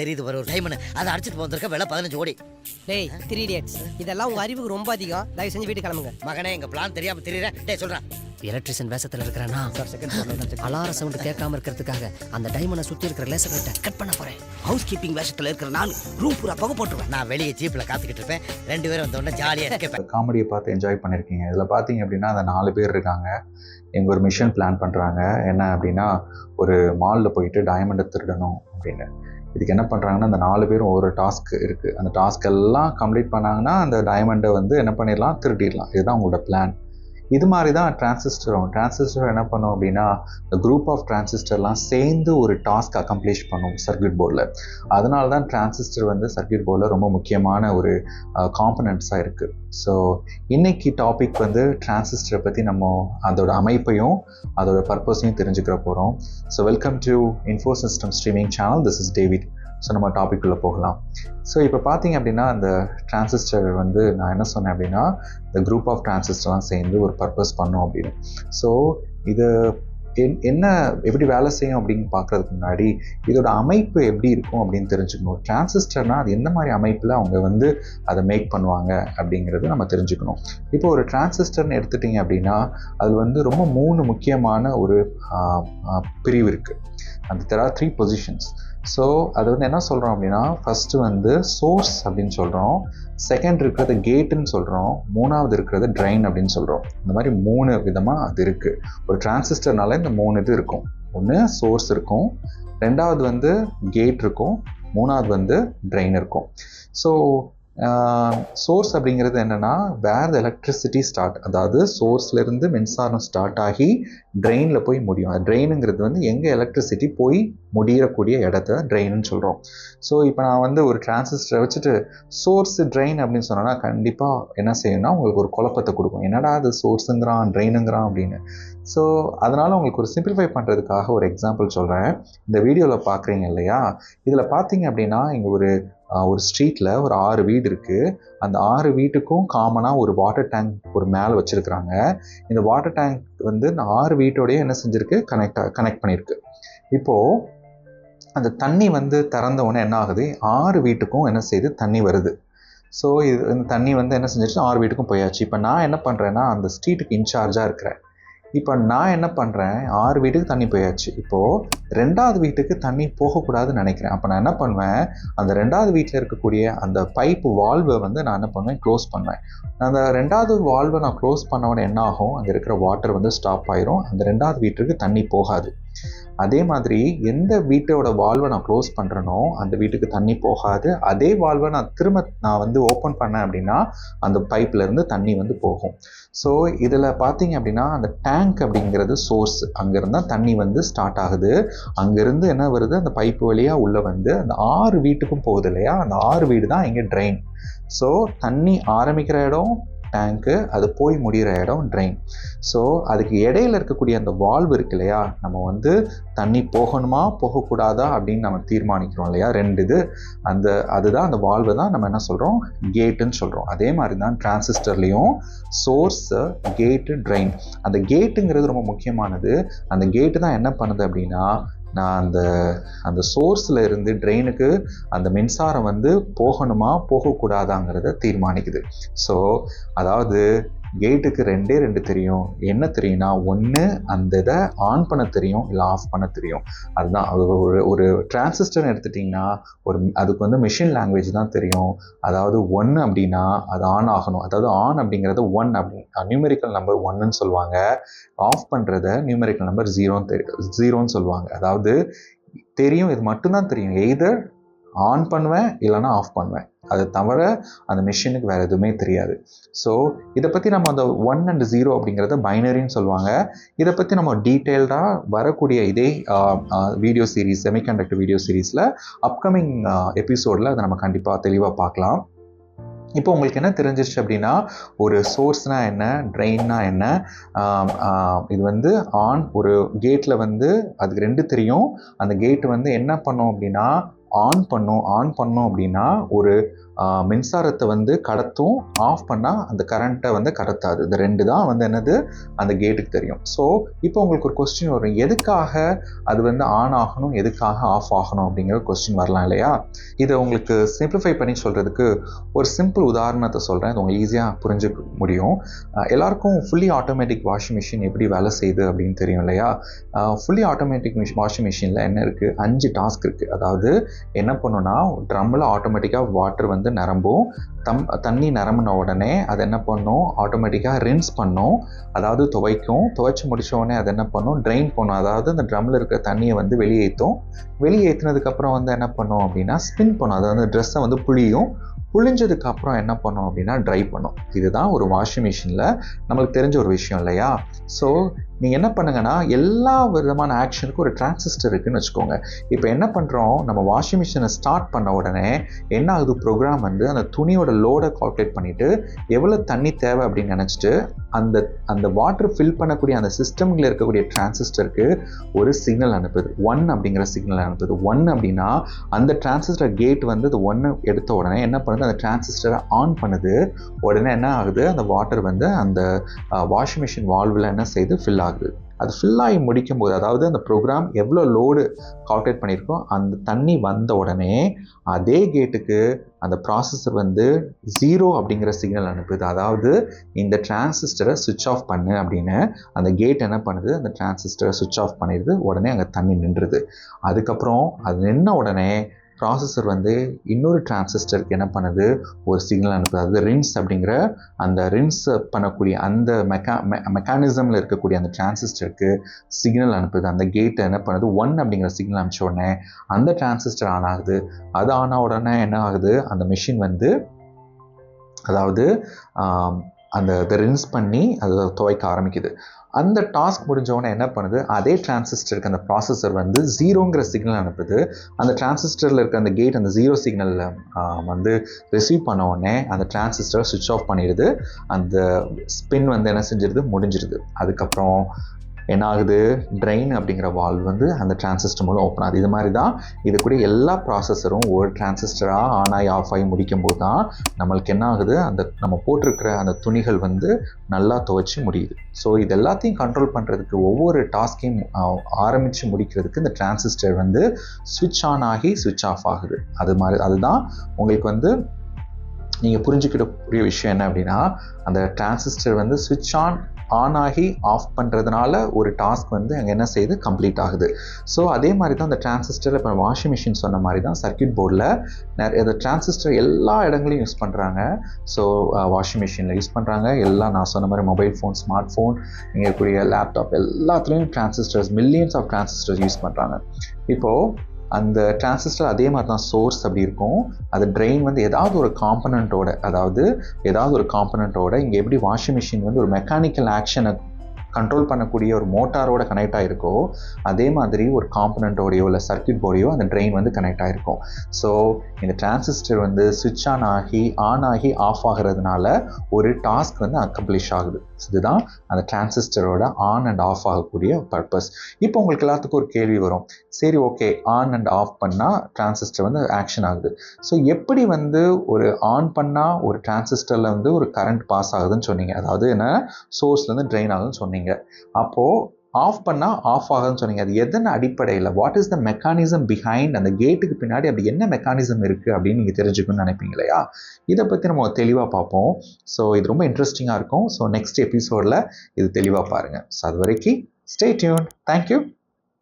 தெரியுது வர ஒரு டைம்னு அதை அடிச்சிட்டு வந்திருக்க விலை 15 கோடி. டேய் 3 idiots இதெல்லாம் உங்க அறிவுக்கு ரொம்ப அதிகம். தயவு செஞ்சு வீட்டுக்கு கிளம்புங்க. மகனே எங்க பிளான் தெரியாம தெரியற. டேய் சொல்றேன். எலக்ட்ரிஷியன் வேஷத்துல இருக்கறானா? அலார சவுண்ட் கேட்காம இருக்கிறதுக்காக அந்த டைமண்டை சுத்தி இருக்கிற லேசர் லைட்டை கட் பண்ண போறேன். ஹவுஸ் கீப்பிங் வேஷத்துல இருக்கிற நான் ரூம் பூரா புகை போட்டுருவேன். நான் வெளியே ஜீப்ல காத்துக்கிட்டு இருப்பேன். 2 பேரும் வந்த உடனே ஜாலியா இருப்பேன். காமெடியை பார்த்து என்ஜாய் பண்ணியிருக்கீங்க. இதில் பார்த்தீங்க அப்படின்னா அந்த 4 பேர் இருக்காங்க. இவங்க ஒரு மிஷன் பிளான் பண்ணுறாங்க. என்ன அப்படின்னா ஒரு மாலில் போயிட்டு டைமண்டை திருடணும் அப்படின்னு. இதுக்கு என்ன பண்ணுறாங்கன்னா அந்த 4 பேரும் ஒரு டாஸ்க் இருக்குது. அந்த டாஸ்க் எல்லாம் கம்ப்ளீட் பண்ணாங்கன்னா அந்த டைமண்டை வந்து என்ன பண்ணிடலாம், திருடிடலாம். இதுதான் உங்களோட பிளான். இது மாதிரி தான் டிரான்சிஸ்டர் என்ன பண்ணும் அப்படின்னா இந்த குரூப் ஆஃப் டிரான்சிஸ்டர்லாம் சேர்ந்து ஒரு டாஸ்க் அக்கம்ப்ளிஷ் பண்ணும் சர்க்யூட் போர்டில். அதனால தான் டிரான்சிஸ்டர் வந்து சர்க்யூட் போர்டில் ரொம்ப முக்கியமான ஒரு காம்பனன்ட்ஸாக இருக்குது. ஸோ இன்னைக்கு டாபிக் வந்து டிரான்சிஸ்டரை பற்றி நம்ம அதோட அமைப்பையும் அதோட பர்பஸையும் தெரிஞ்சுக்கிற போகிறோம். So welcome to info system streaming channel. This is David. So நம்ம டாபிக்குள்ளே போகலாம். ஸோ இப்போ பார்த்தீங்க அப்படின்னா அந்த டிரான்சிஸ்டர் வந்து நான் என்ன சொன்னேன் அப்படின்னா இந்த குரூப் ஆஃப் டிரான்சிஸ்டர்லாம் சேர்ந்து ஒரு பர்பஸ் பண்ணும் அப்படின்னு. ஸோ இது என்ன எப்படி வேலை செய்யும் அப்படின்னு பார்க்குறதுக்கு முன்னாடி இதோட அமைப்பு எப்படி இருக்கும் அப்படின்னு தெரிஞ்சுக்கணும். டிரான்சிஸ்டர்னால் அது எந்த மாதிரி அமைப்பில் அவங்க வந்து அதை மேக் பண்ணுவாங்க அப்படிங்கிறது நம்ம தெரிஞ்சுக்கணும். இப்போ ஒரு டிரான்சிஸ்டர்னு எடுத்துட்டிங்க அப்படின்னா அதில் வந்து ரொம்ப 3 முக்கியமான ஒரு பிரிவு இருக்குது. அந்த there are 3 பொசிஷன்ஸ். ஸோ அது வந்து என்ன சொல்கிறோம் அப்படின்னா ஃபஸ்ட்டு வந்து சோர்ஸ் அப்படின்னு சொல்கிறோம், செகண்ட் இருக்கிறது கேட்டுன்னு சொல்கிறோம், 3வது இருக்கிறது ட்ரைன் அப்படின்னு சொல்கிறோம். இந்த மாதிரி 3 விதமாக அது இருக்குது. ஒரு டிரான்சிஸ்டர்னால இந்த 3 இது இருக்கும். ஒன்று சோர்ஸ் இருக்கும், 2வது வந்து கேட் இருக்கும், 3வது வந்து ட்ரைன் இருக்கும். ஸோ சோர்ஸ் அப்படிங்கிறது என்னென்னா வேர் த எலக்ட்ரிசிட்டி ஸ்டார்ட், அதாவது சோர்ஸ்லேருந்து மின்சாரம் ஸ்டார்ட் ஆகி ட்ரெயினில் போய் முடியும். ட்ரெயினுங்கிறது வந்து எங்கே எலக்ட்ரிசிட்டி போய் முடியக்கூடிய இடத்த ட்ரெயின்னு சொல்கிறோம். ஸோ இப்போ நான் வந்து ஒரு டிரான்சிஸ்டரை வச்சுட்டு சோர்ஸ் ட்ரெயின் அப்படின்னு சொன்னோன்னா கண்டிப்பாக என்ன செய்யணும்னா உங்களுக்கு ஒரு குழப்பத்தை கொடுக்கும். என்னடா அது சோர்ஸுங்கிறான் ட்ரெயினுங்கிறான் அப்படின்னு. ஸோ அதனால் உங்களுக்கு ஒரு சிம்பிளிஃபை பண்ணுறதுக்காக ஒரு எக்ஸாம்பிள் சொல்கிறேன். இந்த வீடியோவில் பார்க்குறீங்க இல்லையா, இதில் பார்த்தீங்க அப்படின்னா இங்கே ஒரு ஸ்ட்ரீட்டில் ஒரு 6 வீடு இருக்குது. அந்த 6 வீட்டுக்கும் காமனாக ஒரு வாட்டர் டேங்க் ஒரு மேலே வச்சுருக்குறாங்க. இந்த வாட்டர் டேங்க் வந்து இந்த 6 வீட்டோடையே என்ன செஞ்சுருக்கு, கனெக்ட் பண்ணியிருக்கு. இப்போது அந்த தண்ணி வந்து திறந்த உடனே என்ன ஆகுது, 6 வீட்டுக்கும் என்ன செய்யுது, தண்ணி வருது. ஸோ இந்த தண்ணி வந்து என்ன செஞ்சிருச்சு, 6 வீட்டுக்கும் போயாச்சு. இப்போ நான் என்ன பண்ணுறேன்னா அந்த ஸ்ட்ரீட்டுக்கு இன்சார்ஜாக இருக்கிறேன். இப்போ நான் என்ன பண்ணுறேன், 6 வீட்டுக்கு தண்ணி போயாச்சு. இப்போது 2வது வீட்டுக்கு தண்ணி போகக்கூடாதுன்னு நினைக்கிறேன். அப்போ நான் என்ன பண்ணுவேன், அந்த 2வது வீட்டில் இருக்கக்கூடிய அந்த பைப்பு வால்வை வந்து நான் என்ன பண்ணுவேன், க்ளோஸ் பண்ணுவேன். அந்த 2வது வால்வை நான் க்ளோஸ் பண்ண உடனே என்ன ஆகும், அங்கே இருக்கிற வாட்டர் வந்து ஸ்டாப் ஆயிரும். அந்த 2வது வீட்டுக்கு தண்ணி போகாது. அதே மாதிரி எந்த வீட்டோட வால்வை நான் க்ளோஸ் பண்ணுறேனோ அந்த வீட்டுக்கு தண்ணி போகாது. அதே வால்வை நான் வந்து ஓப்பன் பண்ணேன் அப்படின்னா அந்த பைப்லேருந்து தண்ணி வந்து போகும். ஸோ இதில் பார்த்தீங்க அப்படின்னா அந்த டேங்க் அப்படிங்கிறது சோர்ஸ், அங்கேருந்து தான் தண்ணி வந்து ஸ்டார்ட் ஆகுது. அங்கேருந்து என்ன வருது, அந்த பைப்பு வழியாக உள்ளே வந்து அந்த 6 வீட்டுக்கும் போகுது இல்லையா, அந்த 6 வீடு தான் இங்கே ட்ரெயின். ஸோ தண்ணி ஆரம்பிக்கிற இடம் டேங்க்கு, அது போய் முடிகிற இடம் ட்ரெயின். ஸோ அதுக்கு இடையில இருக்கக்கூடிய அந்த வால்வு இருக்கு இல்லையா, நம்ம வந்து தண்ணி போகணுமா போகக்கூடாதா அப்படின்னு நம்ம தீர்மானிக்கிறோம் இல்லையா, 2 இது. அதுதான் அந்த வால்வு தான் நம்ம என்ன சொல்கிறோம், கேட்டுன்னு சொல்கிறோம். அதே மாதிரி தான் டிரான்சிஸ்டர்லேயும் சோர்ஸு, கேட்டு, ட்ரெயின். அந்த கேட்டுங்கிறது ரொம்ப முக்கியமானது. அந்த கேட்டு தான் என்ன பண்ணுது அப்படின்னா நான் அந்த சோர்ஸில் இருந்து ட்ரெயினுக்கு அந்த மின்சாரம் வந்து போகணுமா போகக்கூடாதாங்கிறத தீர்மானிக்குது. ஸோ அதாவது கேட்டுக்கு 2 தெரியும். என்ன தெரியும்னா, ஒன்று அந்த இதை ஆன் பண்ண தெரியும், இல்லை ஆஃப் பண்ண தெரியும். அதுதான் ஒரு டிரான்சிஸ்டர்னு எடுத்துட்டிங்கன்னா அதுக்கு வந்து மிஷின் லாங்குவேஜ் தான் தெரியும். அதாவது 1 அப்படின்னா அது ஆன் ஆகணும். அதாவது ஆன் அப்படிங்கிறது 1 அப்படி நியூமெரிக்கல் நம்பர் 1ன்னு சொல்லுவாங்க. ஆஃப் பண்ணுறத நியூமெரிக்கல் நம்பர் 0ன்னு சொல்லுவாங்க. அதாவது தெரியும், இது மட்டும்தான் தெரியும். எய்தர் ஆன் பண்ணுவேன் இல்லைனா ஆஃப் பண்ணுவேன். அது தவிர அந்த மிஷினுக்கு வேறு எதுவுமே தெரியாது. ஸோ இதை பற்றி நம்ம அந்த 1 and 0 அப்படிங்கிறத பைனரின்னு சொல்லுவாங்க. இதை பற்றி நம்ம டீட்டெயில்டாக வரக்கூடிய இதே வீடியோ சீரீஸ், செமிகண்டக்டர் வீடியோ சீரீஸில் அப்கமிங் எபிசோடில் அதை நம்ம கண்டிப்பாக தெளிவாக பார்க்கலாம். இப்போ உங்களுக்கு என்ன தெரிஞ்சிருச்சு அப்படின்னா ஒரு சோர்ஸ்னா என்ன, ட்ரெயின்னா என்ன, இது வந்து ஒரு கேட்டில் வந்து அதுக்கு 2 தெரியும். அந்த கேட்டு வந்து என்ன பண்ணோம் அப்படின்னா ஆன் பண்ணோம் அப்படின்னா ஒரு மின்சாரத்தை வந்து கடத்தும், ஆஃப் பண்ணால் அந்த கரண்ட்டை வந்து கடத்தாது. இந்த 2 தான் வந்து என்னது அந்த கேட்டுக்கு தெரியும். ஸோ இப்போ உங்களுக்கு ஒரு கொஸ்டின் வரும், எதுக்காக அது வந்து ஆன் ஆகணும், எதுக்காக ஆஃப் ஆகணும் அப்படிங்கிற கொஸ்டின் வரலாம் இல்லையா? இதை உங்களுக்கு சிம்பிளிஃபை பண்ணி சொல்கிறதுக்கு ஒரு சிம்பிள் உதாரணத்தை சொல்கிறேன், இது உங்களுக்கு ஈஸியாக புரிஞ்சுக்க முடியும். எல்லாருக்கும் ஃபுல்லி ஆட்டோமேட்டிக் வாஷிங் மிஷின் எப்படி வேலை செய்யுது அப்படின்னு தெரியும் இல்லையா? ஃபுல்லி ஆட்டோமேட்டிக் வாஷிங் மிஷினில் என்ன இருக்குது, 5 டாஸ்க் இருக்குது. அதாவது என்ன பண்ணுன்னா, ட்ரம்மில் ஆட்டோமேட்டிக்காக வாட்டர் வந்து நிரம்பும், தண்ணி நிரம்பின உடனே அது என்ன பண்ணும், ஆட்டோமேட்டிக்காக ரின்ஸ் பண்ணும், அதாவது துவைச்சு முடிச்ச உடனே அது என்ன பண்ணும், ட்ரெயின் பண்ணும், அதாவது அந்த ட்ரம்மில் இருக்கிற தண்ணியை வந்து வெளியேற்றினதுக்கப்புறம் வந்து என்ன பண்ணும் அப்படின்னா ஸ்பின் பண்ணும், அதாவது அந்த ட்ரெஸ்ஸை வந்து புழிஞ்சதுக்கப்புறம் என்ன பண்ணும் அப்படின்னா ட்ரை பண்ணும். இதுதான் ஒரு வாஷிங் மிஷினில் நம்மளுக்கு தெரிஞ்ச ஒரு விஷயம் இல்லையா? ஸோ நீங்கள் என்ன பண்ணுங்கன்னா, எல்லா விதமான ஆக்ஷனுக்கும் ஒரு டிரான்சிஸ்டர் இருக்குதுன்னு வச்சுக்கோங்க. இப்போ என்ன பண்ணுறோம், நம்ம வாஷிங் மிஷினை ஸ்டார்ட் பண்ண உடனே என்ன ஆகுது, ப்ரோக்ராம் வந்து அந்த துணியோட லோடை கால்குலேட் பண்ணிவிட்டு எவ்வளோ தண்ணி தேவை அப்படின்னு நினச்சிட்டு அந்த வாட்டர் ஃபில் பண்ணக்கூடிய அந்த சிஸ்டமில் இருக்கக்கூடிய டிரான்சிஸ்டருக்கு ஒரு சிக்னல் அனுப்புது, 1 அப்படிங்கிற சிக்னல் அனுப்புது. 1 அப்படின்னா அந்த டிரான்சிஸ்டர் கேட் வந்து அது 1 எடுத்த உடனே என்ன பண்ணுது, அந்த டிரான்சிஸ்டரை ஆன் பண்ணுது. உடனே என்ன ஆகுது, அந்த வாட்டர் வந்து அந்த வாஷிங் மிஷின் வால்வில் என்ன செய்யுது, ஃபில் ஆகுது. அது ஃபில் ஆகி முடிக்கும் போது, அதாவது அந்த ப்ரோக்ராம் எவ்வளோ லோடு கால்குலேட் பண்ணியிருக்கோம், அந்த தண்ணி வந்த உடனே அதே கேட்டுக்கு அந்த ப்ராசஸர் வந்து 0 அப்படிங்கிற சிக்னல் அனுப்புது. அதாவது இந்த டிரான்சிஸ்டரை சுவிட்ச் ஆஃப் பண்ணு அப்படின்னு அந்த கேட் என்ன பண்ணுது, அந்த டிரான்சிஸ்டரை சுவிட்ச் ஆஃப் பண்ணிடுது. உடனே அங்கே தண்ணி நின்றுது. அதுக்கப்புறம் அது நின்ன உடனே ப்ராசஸர் வந்து இன்னொரு டிரான்சிஸ்டருக்கு என்ன பண்ணுது, ஒரு சிக்னல் அனுப்புது. அதாவது ரின்ஸ் அப்படிங்கிற அந்த ரின்ஸ் பண்ணக்கூடிய அந்த மெக்கானிசமில் இருக்கக்கூடிய அந்த டிரான்சிஸ்டருக்கு சிக்னல் அனுப்புது. அந்த கேட்டை என்ன பண்ணுது, 1 அப்படிங்கிற சிக்னல் அனுப்பிச்ச உடனே அந்த டிரான்சிஸ்டர் ஆன் ஆகுது. அது ஆன உடனே என்ன ஆகுது, அந்த மிஷின் வந்து அதாவது அதை ரின்ஸ் பண்ணி அதை துவைக்க ஆரம்பிக்குது. அந்த டாஸ்க் முடிஞ்சவொடனே என்ன பண்ணுது, அதே டிரான்சிஸ்டருக்கு அந்த ப்ராசஸர் வந்து 0ங்கிற சிக்னல் அனுப்புது. அந்த டிரான்சிஸ்டரில் இருக்க அந்த கேட் அந்த 0 சிக்னலில் வந்து ரிசீவ் பண்ண உடனே அந்த டிரான்சிஸ்டரை சுவிட்ச் ஆஃப் பண்ணிடுது. அந்த ஸ்பின் வந்து என்ன செஞ்சிருது, முடிஞ்சிருது. அதுக்கப்புறம் என்ன ஆகுது, ட்ரெயின் அப்படிங்கிற வால்வ் வந்து அந்த டிரான்சிஸ்டர் மூலம் ஓப்பன் ஆகுது. இது மாதிரி தான் இதுக்கூடிய எல்லா ப்ராசஸரும் ஒரு டிரான்சிஸ்டராக ஆன் ஆகி ஆஃப் ஆகி முடிக்கும் போது தான் நம்மளுக்கு என்ன ஆகுது, அந்த நம்ம போட்டிருக்கிற அந்த துணிகள் வந்து நல்லா துவைச்சி முடியுது. ஸோ இது எல்லாத்தையும் கண்ட்ரோல் பண்ணுறதுக்கு, ஒவ்வொரு டாஸ்கையும் ஆரம்பித்து முடிக்கிறதுக்கு இந்த டிரான்சிஸ்டர் வந்து ஸ்விட்ச் ஆன் ஆகி ஸ்விட்ச் ஆஃப் ஆகுது. அதுதான் உங்களுக்கு வந்து நீங்கள் புரிஞ்சுக்கிட்டக்கூடிய விஷயம் என்ன அப்படின்னா, அந்த டிரான்சிஸ்டர் வந்து ஸ்விட்ச் ஆன் ஆகி ஆஃப் பண்ணுறதுனால ஒரு டாஸ்க் வந்து அங்கே என்ன செய்யுது, கம்ப்ளீட் ஆகுது. ஸோ அதே மாதிரி தான் அந்த டிரான்சிஸ்டர், இப்போ வாஷிங் மிஷின் சொன்ன மாதிரி தான் சர்க்யூட் போர்டில் அந்த டிரான்சிஸ்டர் எல்லா இடங்களையும் யூஸ் பண்ணுறாங்க. ஸோ வாஷிங் மிஷினில் யூஸ் பண்ணுறாங்க, எல்லாம் நான் சொன்ன மாதிரி மொபைல் ஃபோன், ஸ்மார்ட் ஃபோன், இங்கே இருக்கக்கூடிய லேப்டாப் எல்லாத்துலேயும் transistors, millions of transistors use பண்ணுறாங்க. இப்போது அந்த டிரான்சிஸ்டர் அதே மாதிரி தான் சோர்ஸ் அப்படி இருக்கும். அது ட்ரெயின் வந்து ஏதாவது ஒரு காம்பனண்ட்டோட இங்கே எப்படி வாஷிங் மிஷின் வந்து ஒரு மெக்கானிக்கல் ஆக்ஷனை கண்ட்ரோல் பண்ணக்கூடிய ஒரு மோட்டாரோட கனெக்ட் ஆகிருக்கோ, அதே மாதிரி ஒரு காம்பனண்ட்டோடையோ இல்லை சர்க்யூட் போர்டையோ அந்த ட்ரெயின் வந்து கனெக்ட் ஆகிருக்கும். ஸோ இந்த டிரான்சிஸ்டர் வந்து ஸ்விட்ச் ஆன் ஆகி ஆஃப் ஆகிறதுனால ஒரு டாஸ்க் வந்து அக்கம்ப்ளிஷ் ஆகுது. இதுதான் அந்த டிரான்சிஸ்டரோட ஆன் அண்ட் ஆஃப் ஆகக்கூடிய பர்பஸ். இப்போ உங்களுக்கு எல்லாத்துக்கும் ஒரு கேள்வி வரும், சரி ஓகே, ஆன் அண்ட் ஆஃப் பண்ணால் டிரான்சிஸ்டர் வந்து ஆக்ஷன் ஆகுது. ஸோ எப்படி வந்து ஒரு ஆன் பண்ணால் ஒரு டிரான்சிஸ்டரில் வந்து ஒரு கரண்ட் பாஸ் ஆகுதுன்னு சொன்னீங்க, அதாவது என்ன சோர்ஸ்லேருந்து ட்ரெயின் ஆகுதுன்னு சொன்னீங்க. அப்போது ஆஃப் பண்ணால் ஆஃப் ஆகுதுன்னு சொன்னீங்க, அது எதன் அடிப்படையில், what is the mechanism behind, அந்த கேட்டுக்கு பின்னாடி அப்படி என்ன மெக்கானிசம் இருக்குது அப்படின்னு நீங்கள் தெரிஞ்சுக்கணும்னு நினைப்பீங்க இல்லையா? இதை பற்றி நம்ம தெளிவாக பார்ப்போம். ஸோ இது ரொம்ப இன்ட்ரெஸ்டிங்காக இருக்கும். ஸோ நெக்ஸ்ட் எபிசோடில் இது தெளிவாக பாருங்கள். ஸோ அது வரைக்கும் ஸ்டே டியூன். தேங்க்யூ.